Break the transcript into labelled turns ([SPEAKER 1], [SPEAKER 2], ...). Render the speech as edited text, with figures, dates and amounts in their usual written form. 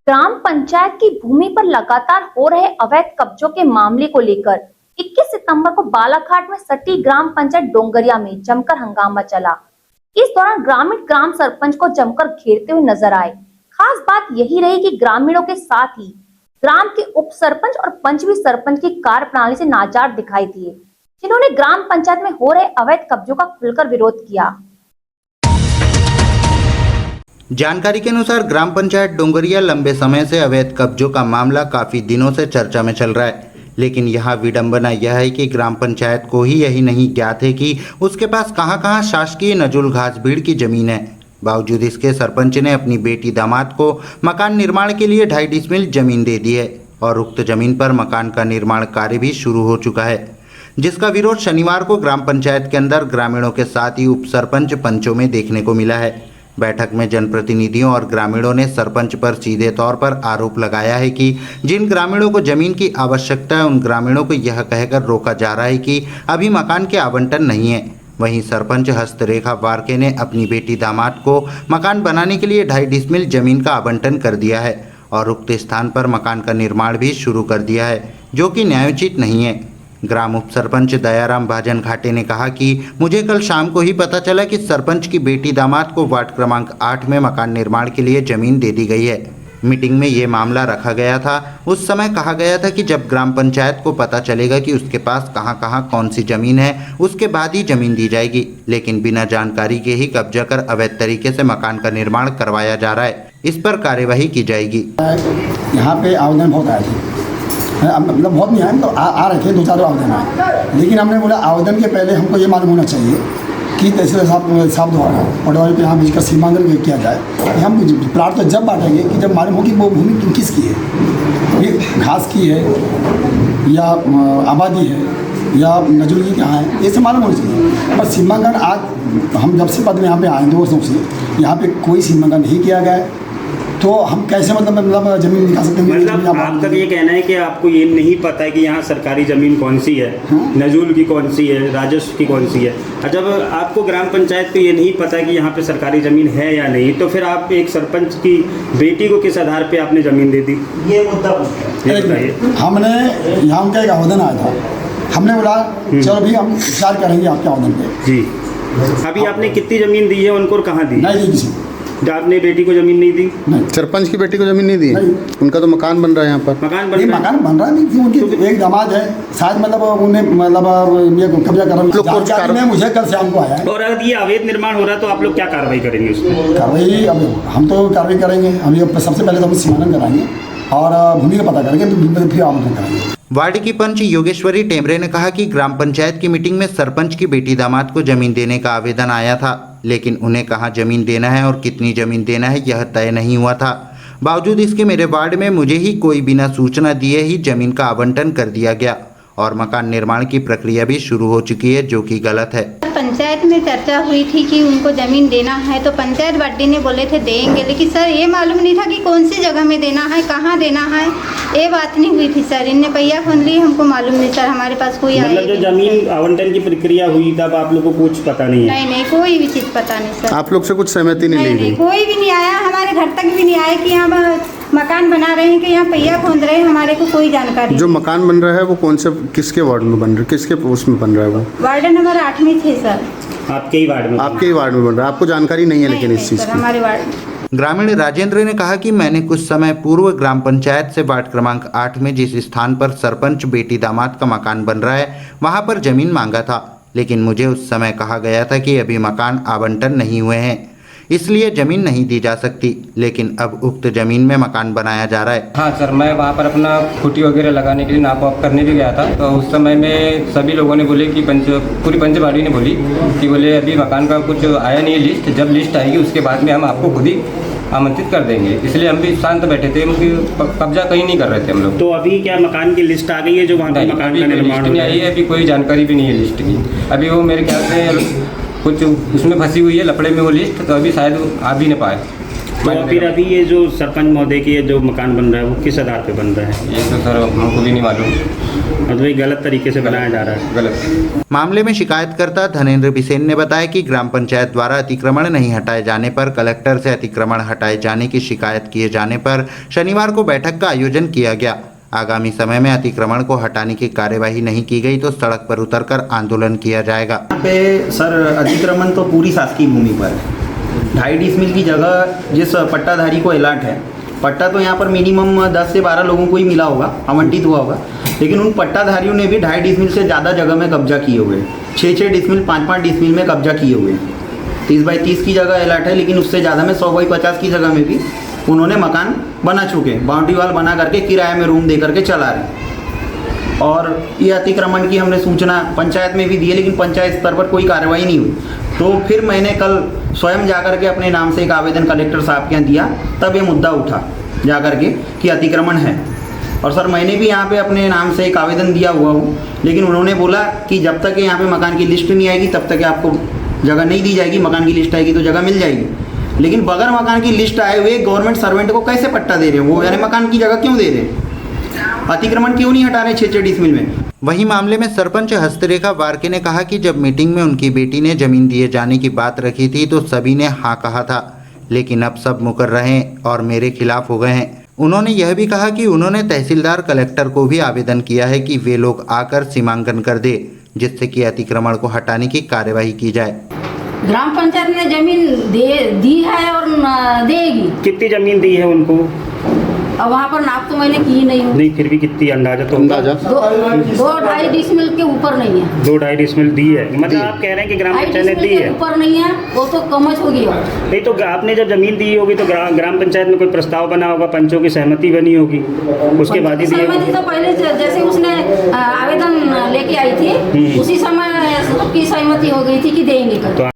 [SPEAKER 1] ग्राम पंचायत की भूमि पर लगातार हो रहे अवैध कब्जों के मामले को लेकर 21 सितंबर को बालाघाट में सटी ग्राम पंचायत डोंगरिया में जमकर हंगामा चला। इस दौरान ग्रामीण ग्राम सरपंच को जमकर घेरते हुए नजर आए। खास बात यही रही कि ग्रामीणों के साथ ही ग्राम के उप सरपंच और पंच भी सरपंच की कार्यप्रणाली से नाजायज दिखाई दिए, जिन्होंने ग्राम पंचायत में हो रहे अवैध कब्जों का खुलकर विरोध किया।
[SPEAKER 2] जानकारी के अनुसार ग्राम पंचायत डोंगरिया लंबे समय से अवैध कब्जों का मामला काफी दिनों से चर्चा में चल रहा है, लेकिन यहाँ विडंबना यह है कि ग्राम पंचायत को ही यही नहीं ज्ञात है कि उसके पास कहां-कहां शासकीय नजुल घास भीड़ की जमीन है। बावजूद इसके सरपंच ने अपनी बेटी दामाद को मकान निर्माण के लिए 2.5 डिसमिल जमीन दे दी है और उक्त जमीन पर मकान का निर्माण कार्य भी शुरू हो चुका है, जिसका विरोध शनिवार को ग्राम पंचायत के अंदर ग्रामीणों के साथ ही उप सरपंच पंचों में देखने को मिला है। बैठक में जनप्रतिनिधियों और ग्रामीणों ने सरपंच पर सीधे तौर पर आरोप लगाया है कि जिन ग्रामीणों को जमीन की आवश्यकता है उन ग्रामीणों को यह कहकर रोका जा रहा है कि अभी मकान के आवंटन नहीं है। वहीं सरपंच हस्तरेखा वारके ने अपनी बेटी दामाद को मकान बनाने के लिए 2.5 डिसमिल जमीन का आवंटन कर दिया है और उक्त स्थान पर मकान का निर्माण भी शुरू कर दिया है, जो कि न्यायोचित नहीं है। ग्राम उप सरपंच दयाराम भाजन घाटे ने कहा कि मुझे कल शाम को ही पता चला कि सरपंच की बेटी दामाद को वार्ड क्रमांक 8 में मकान निर्माण के लिए जमीन दे दी गई है। मीटिंग में ये मामला रखा गया था। उस समय कहा गया था कि जब ग्राम पंचायत को पता चलेगा कि उसके पास कहां-कहां कौन सी जमीन है उसके बाद ही जमीन दी जाएगी, लेकिन बिना जानकारी के ही कब्जा कर अवैध तरीके से मकान का निर्माण करवाया जा रहा है। इस पर कार्यवाही की जाएगी।
[SPEAKER 3] यहाँ पे आवेदन बहुत आए थे, मतलब बहुत नहीं आए तो आ रहे थे, 2-4 आवेदन आए, लेकिन हमने बोला आवेदन के पहले हमको ये मालूम होना चाहिए कि तहसील साहब द्वारा पटवारी पे यहाँ भेजकर सीमांकन किया जाए कि हम प्लाट तो जब बांटेंगे कि जब मालूम हो कि वो भूमि किसकी है, ये घास की है या आबादी है या नजुल की कहाँ है, ये सब मालूम होना चाहिए। पर सीमांकन आज हम जब से पद में यहाँ पे आए 2 वर्षों से यहाँ पे कोई सीमांकन नहीं किया गया, तो हम कैसे मतलब जमीन निकाल सकते हैं?
[SPEAKER 4] मतलब आपका ये कहना है कि आपको ये नहीं पता है कि यहाँ सरकारी ज़मीन कौन सी है, नजूल की कौन सी है, राजस्व की कौन सी है। जब आपको ग्राम पंचायत को ये नहीं पता है कि यहाँ पे सरकारी ज़मीन है या नहीं, तो फिर आप एक सरपंच की बेटी को किस आधार पे आपने ज़मीन दे दी? ये मुद्दा बताइए।
[SPEAKER 3] हमने यहाँ उनका एक आवेदन आया था, हमने बोला चलो भी हम विचार करेंगे आपके आवेदन पे।
[SPEAKER 4] जी, अभी आपने कितनी ज़मीन दी है उनको और कहाँ दी?
[SPEAKER 3] नहीं दी किसी।
[SPEAKER 4] आपने बेटी को जमीन नहीं दी?
[SPEAKER 3] नहीं।
[SPEAKER 5] सरपंच की बेटी को जमीन नहीं दी? नहीं। उनका तो मकान बन रहा है यहाँ पर।
[SPEAKER 4] मकान
[SPEAKER 3] बन रहा नहीं, उनकी एक दामाद है शायद, मतलब उन्हें मतलब ये कब्जा करना मुझे कल शाम को आया है। और
[SPEAKER 4] अगर ये अवैध निर्माण हो रहा है तो आप लोग क्या कार्रवाई करेंगे उसमें?
[SPEAKER 3] कार्रवाई अब हम तो कार्रवाई करेंगे। अभी सबसे पहले तो हम सीमांकन कराएंगे और भूमि का पता करेंगे, तो फिर आवेदन कराएंगे।
[SPEAKER 2] वार्ड की पंच योगेश्वरी टेमरे ने कहा कि ग्राम पंचायत की मीटिंग में सरपंच की बेटी दामाद को जमीन देने का आवेदन आया था, लेकिन उन्हें कहां जमीन देना है और कितनी जमीन देना है यह तय नहीं हुआ था। बावजूद इसके मेरे वार्ड में मुझे ही कोई बिना सूचना दिए ही जमीन का आवंटन कर दिया गया और मकान निर्माण की प्रक्रिया भी शुरू हो चुकी है, जो कि गलत है।
[SPEAKER 6] पंचायत में चर्चा हुई थी कि उनको ज़मीन देना है, तो पंचायत बॉडी ने बोले थे देंगे, लेकिन सर ये मालूम नहीं था कि कौन सी जगह में देना है, कहाँ देना है, ये बात नहीं हुई थी सर। इनने पहिया खोल ली, हमको मालूम नहीं सर, हमारे पास कोई
[SPEAKER 4] मतलब जो जमीन आवंटन की प्रक्रिया हुई तब आप लोगों को कुछ पता नहीं है?
[SPEAKER 6] नहीं, कोई भी चीज़ पता नहीं सर।
[SPEAKER 5] आप लोग से कुछ सहमति नहीं ली गई?
[SPEAKER 6] कोई भी नहीं आया, हमारे घर तक भी नहीं आया कि यहाँ मकान बना रहे हैं कि यहाँ पहिया खोद रहे हैं, हमारे को कोई जानकारी।
[SPEAKER 5] जो मकान बन रहा है वो कौन से किसके वार्ड में बन रहा है, किसके पोस्ट में बन रहा है वो?
[SPEAKER 6] वार्ड नंबर 8 में थे सर।
[SPEAKER 4] आपके ही वार्ड में?
[SPEAKER 5] आपके ही वार्ड में बन रहा है, आपको जानकारी नहीं है? लेकिन इस चीज़ की
[SPEAKER 6] हमारे वार्ड।
[SPEAKER 2] ग्रामीण राजेंद्र ने कहा कि मैंने कुछ समय पूर्व ग्राम पंचायत से वार्ड क्रमांक 8 में जिस स्थान पर सरपंच बेटी दामाद का मकान बन रहा है वहां पर जमीन मांगा था, लेकिन मुझे उस समय कहा गया था कि अभी मकान आवंटन नहीं हुए हैं, इसलिए जमीन नहीं दी जा सकती, लेकिन अब उक्त जमीन में मकान बनाया जा रहा है।
[SPEAKER 7] हाँ सर, मैं वहाँ पर अपना खुटी वगैरह लगाने के लिए नाप वाप करने भी गया था, तो उस समय में सभी लोगों ने बोले कि पूरी पंचवाड़ी ने बोली कि बोले अभी मकान का कुछ आया नहीं लिस्ट, जब लिस्ट आएगी उसके बाद में हम आपको खुद ही आमंत्रित कर देंगे। इसलिए हम भी शांत बैठे थे, कब्जा कहीं नहीं कर रहे थे हम लोग।
[SPEAKER 4] तो अभी क्या मकान की लिस्ट आ गई है जो वहाँ पर मकान का निर्माण
[SPEAKER 7] नहीं आई है? अभी कोई जानकारी भी नहीं है लिस्ट की। अभी वो मेरे ख्याल से कुछ उसमें फंसी हुई है लफड़े में वो लिस्ट, तो अभी शायद आ भी नहीं पाए।
[SPEAKER 4] तो फिर अभी ये जो सरपंच महोदय की ये जो मकान बन रहा है वो किस आधार पे बन रहा है?
[SPEAKER 7] ये तो सर हमको भी नहीं मालूम,
[SPEAKER 4] मतलब ये गलत तरीके से बनाया जा रहा है।
[SPEAKER 7] गलत।
[SPEAKER 2] मामले में शिकायतकर्ता धनेंद्र बिसेन ने बताया कि ग्राम पंचायत द्वारा अतिक्रमण नहीं हटाए जाने पर कलेक्टर से अतिक्रमण हटाए जाने की शिकायत किए जाने पर शनिवार को बैठक का आयोजन किया गया। आगामी समय में अतिक्रमण को हटाने की कार्यवाही नहीं की गई तो सड़क पर उतरकर आंदोलन किया जाएगा।
[SPEAKER 8] यहाँ पे सर अतिक्रमण तो पूरी शासकीय भूमि पर है। 2.5 डिसमिल की जगह जिस पट्टाधारी को अलॉट है, पट्टा तो यहाँ पर मिनिमम 10 से 12 लोगों को ही मिला होगा, आवंटित हुआ होगा, लेकिन उन पट्टाधारियों ने भी 2.5 डिसमिल से ज़्यादा जगह में कब्जा किए हुए हैं। 6-6 डिसमिल 5-5 डिसमिल में कब्जा किए हुए हैं। 30 बाई 30 की जगह अलॉट है, लेकिन उससे ज़्यादा में 100 बाई 50 की जगह में भी उन्होंने मकान बना चुके हैं। बाउंड्री वाल बना करके किराए में रूम दे करके चला रहे हैं। और ये अतिक्रमण की हमने सूचना पंचायत में भी दी है, लेकिन पंचायत स्तर पर कोई कार्रवाई नहीं हुई। तो फिर मैंने कल स्वयं जाकर के अपने नाम से एक आवेदन कलेक्टर साहब के यहाँ दिया, तब ये मुद्दा उठा जाकर के कि अतिक्रमण है। और सर मैंने भी यहाँ पे अपने नाम से एक आवेदन दिया हुआ हूँ, लेकिन उन्होंने बोला कि जब तक यहाँ पे मकान की लिस्ट नहीं आएगी तब तक आपको जगह नहीं दी जाएगी, मकान की लिस्ट आएगी तो जगह मिल जाएगी। लेकिन बगैर मकान की लिस्ट आए हुए गवर्नमेंट सर्वेंट को कैसे पट्टा दे रहे हैं वो, यानी मकान की जगह क्यों दे रहे हैं, अतिक्रमण क्यों नहीं हटा रहे 6-6 डिसमिल में।
[SPEAKER 2] वहीं मामले में सरपंच हस्तरेखा वारके ने कहा कि जब मीटिंग में उनकी बेटी ने जमीन दिए जाने की बात रखी थी तो सभी ने हाँ कहा था, लेकिन अब सब मुकर रहे हैं और मेरे खिलाफ हो गए हैं। उन्होंने यह भी कहा कि उन्होंने तहसीलदार कलेक्टर को भी आवेदन किया है कि वे लोग आकर सीमांकन कर दे, जिससे कि अतिक्रमण को हटाने की कार्यवाही की जाए।
[SPEAKER 9] ग्राम पंचायत ने जमीन दी है और देगी।
[SPEAKER 4] कितनी जमीन दी है उनको?
[SPEAKER 9] अब वहाँ पर नाप तो मैंने की नहीं हूँ।
[SPEAKER 4] नहीं, फिर भी कितनी अंदाजा तो
[SPEAKER 5] अंदाजा
[SPEAKER 9] 2-2.5 डिसमिल के ऊपर नहीं है।
[SPEAKER 4] 2-2.5 डिसमिल दी है, मतलब आप कह रहे हैं कि ग्राम पंचायत ने दी है?
[SPEAKER 9] ऊपर नहीं है, वो तो कमच होगी।
[SPEAKER 4] नहीं तो आपने जब जमीन दी होगी तो ग्राम पंचायत में कोई प्रस्ताव बना होगा, पंचों की सहमति बनी होगी, उसके बाद ही दी होगी।
[SPEAKER 9] सहमति तो पहले जैसे उसने आवेदन लेके आई थी उसी समय सबकी सहमति हो गई थी कि देंगे।